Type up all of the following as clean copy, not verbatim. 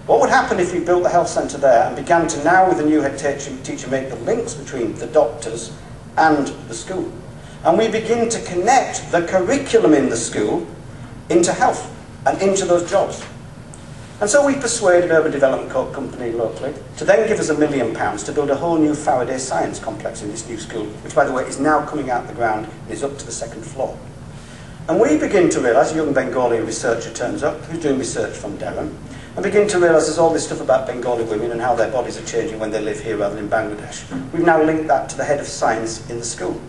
What would happen if we built the health centre there and began to now, with the new head teacher, make the links between the doctors and the school? And we begin to connect the curriculum in the school into health and into those jobs. And so we persuaded Urban Development Company locally to then give us £1 million to build a whole new Faraday Science complex in this new school, which, by the way, is now coming out of the ground and is up to the 2nd floor. And we begin to realise, a young Bengali researcher turns up, who's doing research from Durham, and begin to realise there's all this stuff about Bengali women and how their bodies are changing when they live here rather than in Bangladesh. We've now linked that to the head of science in the school.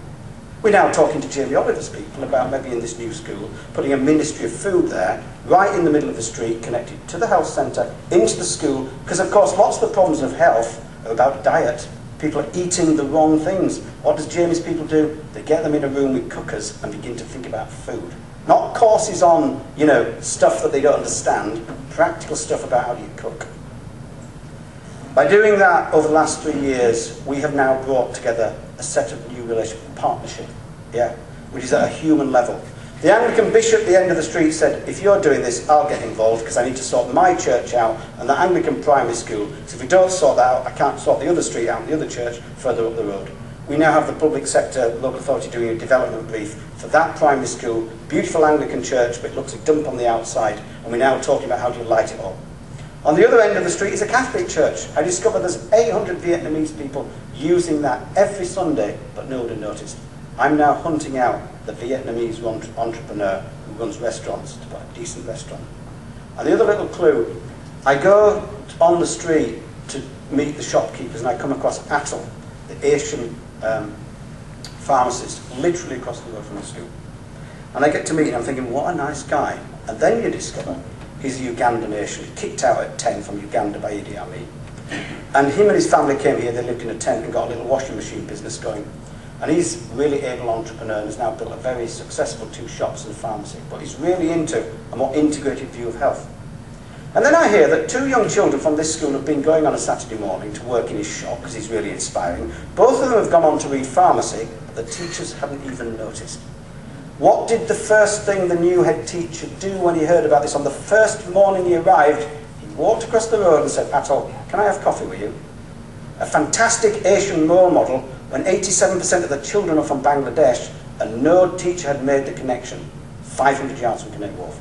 We're now talking to Jamie Oliver's people about maybe in this new school putting a Ministry of Food there, right in the middle of the street, connected to the health centre, into the school, because of course lots of the problems of health are about diet. People are eating the wrong things. What does Jamie's people do? They get them in a room with cookers and begin to think about food. Not courses on, you know, stuff that they don't understand, practical stuff about how do you cook. By doing that over the last 3 years, we have now brought together a set of new partnership, which is at a human level. The Anglican bishop at the end of the street said, if you're doing this, I'll get involved because I need to sort my church out and the Anglican primary school. So if we don't sort that out, I can't sort the other street out and the other church further up the road. We now have the public sector, local authority doing a development brief for that primary school, beautiful Anglican church, but it looks a dump on the outside, and we're now talking about how do you light it up. On the other end of the street is a Catholic church. I discovered there's 800 Vietnamese people using that every Sunday, but nobody noticed. I'm now hunting out the Vietnamese entrepreneur who runs restaurants to buy a decent restaurant. And the other little clue, I go on the street to meet the shopkeepers and I come across Atul, the Asian pharmacist, literally across the road from the school. And I get to meet him, I'm thinking, what a nice guy. And then you discover he's a Ugandan Asian, kicked out at 10 from Uganda by Idi Amin. And him and his family came here, they lived in a tent and got a little washing machine business going. And he's a really able entrepreneur and has now built a very successful 2 shops and a pharmacy. But he's really into a more integrated view of health. And then I hear that 2 young children from this school have been going on a Saturday morning to work in his shop because he's really inspiring. Both of them have gone on to read pharmacy, but the teachers hadn't even noticed. What did the first thing the new head teacher do when he heard about this? On the first morning he arrived, he walked across the road and said, Atul, can I have coffee with you? A fantastic Asian role model when 87% of the children are from Bangladesh and no teacher had made the connection 500 yards from Canary Wharf.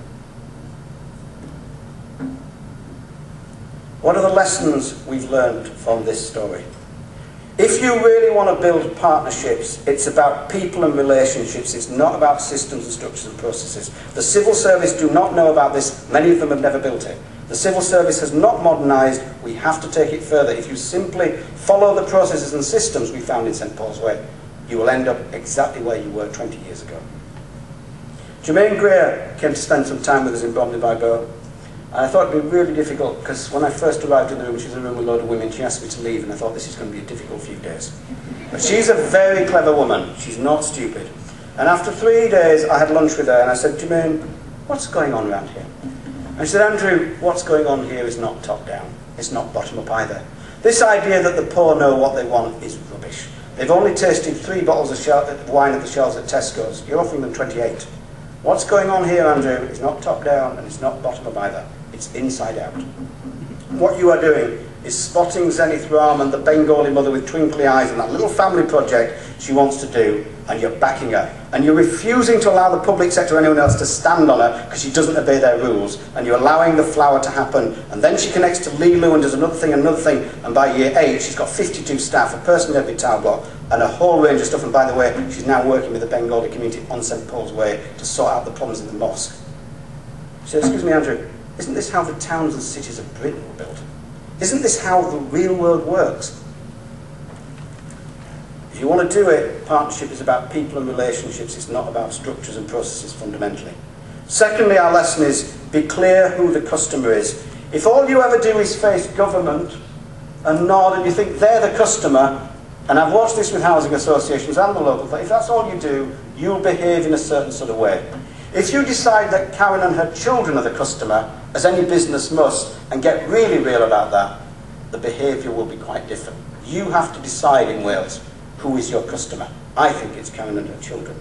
What are the lessons we've learned from this story? If you really want to build partnerships, it's about people and relationships. It's not about systems and structures and processes. The civil service do not know about this. Many of them have never built it. The civil service has not modernised. We have to take it further. If you simply follow the processes and systems we found in St Paul's Way, you will end up exactly where you were 20 years ago. Jermaine Greer came to spend some time with us in Bromley by Bow. And I thought it would be really difficult because when I first arrived in the room, she was in a room with a load of women, she asked me to leave and I thought this is going to be a difficult few days. But she's a very clever woman, she's not stupid. And after 3 days I had lunch with her and I said, Jermaine, what's going on around here? And she said, Andrew, what's going on here is not top down, it's not bottom up either. This idea that the poor know what they want is rubbish. They've only tasted 3 bottles of wine at the shelves at Tesco's, you're offering them 28. What's going on here, Andrew, is not top down and it's not bottom up either. It's inside out. What you are doing is spotting Zenith Rahman, the Bengali mother with twinkly eyes, and that little family project she wants to do, and you're backing her. And you're refusing to allow the public sector or anyone else to stand on her because she doesn't obey their rules, and you're allowing the flower to happen. And then she connects to Lilu and does another thing, and by year 8 she's got 52 staff, a person in every tower block, and a whole range of stuff. And by the way, she's now working with the Bengali community on St Paul's Way to sort out the problems in the mosque. She said, excuse me, Andrew, isn't this how the towns and cities of Britain were built? Isn't this how the real world works? If you want to do it, partnership is about people and relationships. It's not about structures and processes fundamentally. Secondly, our lesson is be clear who the customer is. If all you ever do is face government and nod and you think they're the customer, and I've watched this with housing associations and the local, if that's all you do, you'll behave in a certain sort of way. If you decide that Karen and her children are the customer, as any business must, and get really real about that, the behaviour will be quite different. You have to decide in Wales who is your customer. I think it's Karen and her children.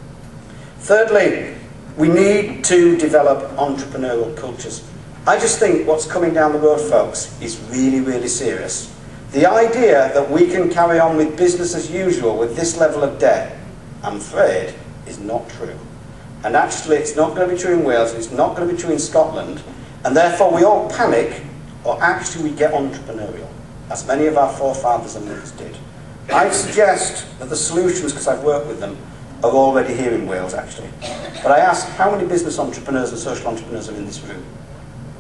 Thirdly, we need to develop entrepreneurial cultures. I just think what's coming down the road, folks, is really, really serious. The idea that we can carry on with business as usual with this level of debt, I'm afraid, is not true. And actually, it's not going to be true in Wales, it's not going to be true in Scotland, and therefore we all panic, or actually we get entrepreneurial, as many of our forefathers and mothers did. I suggest that the solutions, because I've worked with them, are already here in Wales, actually. But I ask, how many business entrepreneurs and social entrepreneurs are in this room?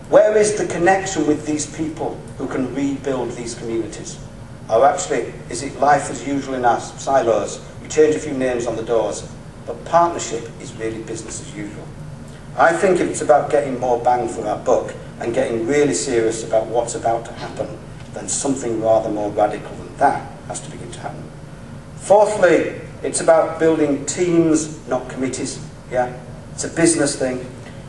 Where is the connection with these people who can rebuild these communities? Or actually, is it life as usual in our silos? We change a few names on the doors, but partnership is really business as usual. I think if it's about getting more bang for our buck and getting really serious about what's about to happen, then something rather more radical than that has to begin to happen. Fourthly, it's about building teams, not committees. Yeah, it's a business thing.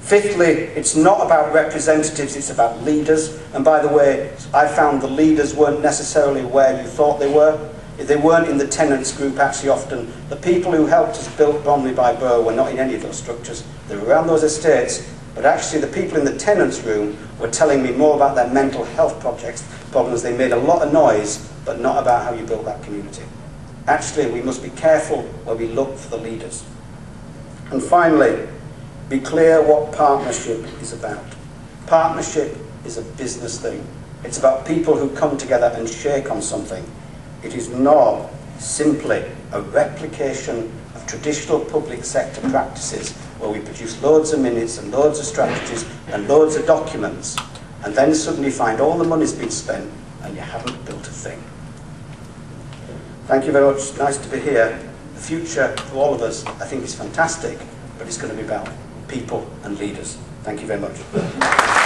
Fifthly, it's not about representatives, it's about leaders. And by the way, I found the leaders weren't necessarily where you thought they were. If they weren't in the tenants group, actually often, the people who helped us build Bromley by Bow were not in any of those structures. They were around those estates, but actually the people in the tenants room were telling me more about their mental health problems. They made a lot of noise, but not about how you build that community. Actually, we must be careful where we look for the leaders. And finally, be clear what partnership is about. Partnership is a business thing. It's about people who come together and shake on something. It is not simply a replication of traditional public sector practices where we produce loads of minutes and loads of strategies and loads of documents and then suddenly find all the money's been spent and you haven't built a thing. Thank you very much. Nice to be here. The future for all of us, I think, is fantastic, but it's going to be about people and leaders. Thank you very much.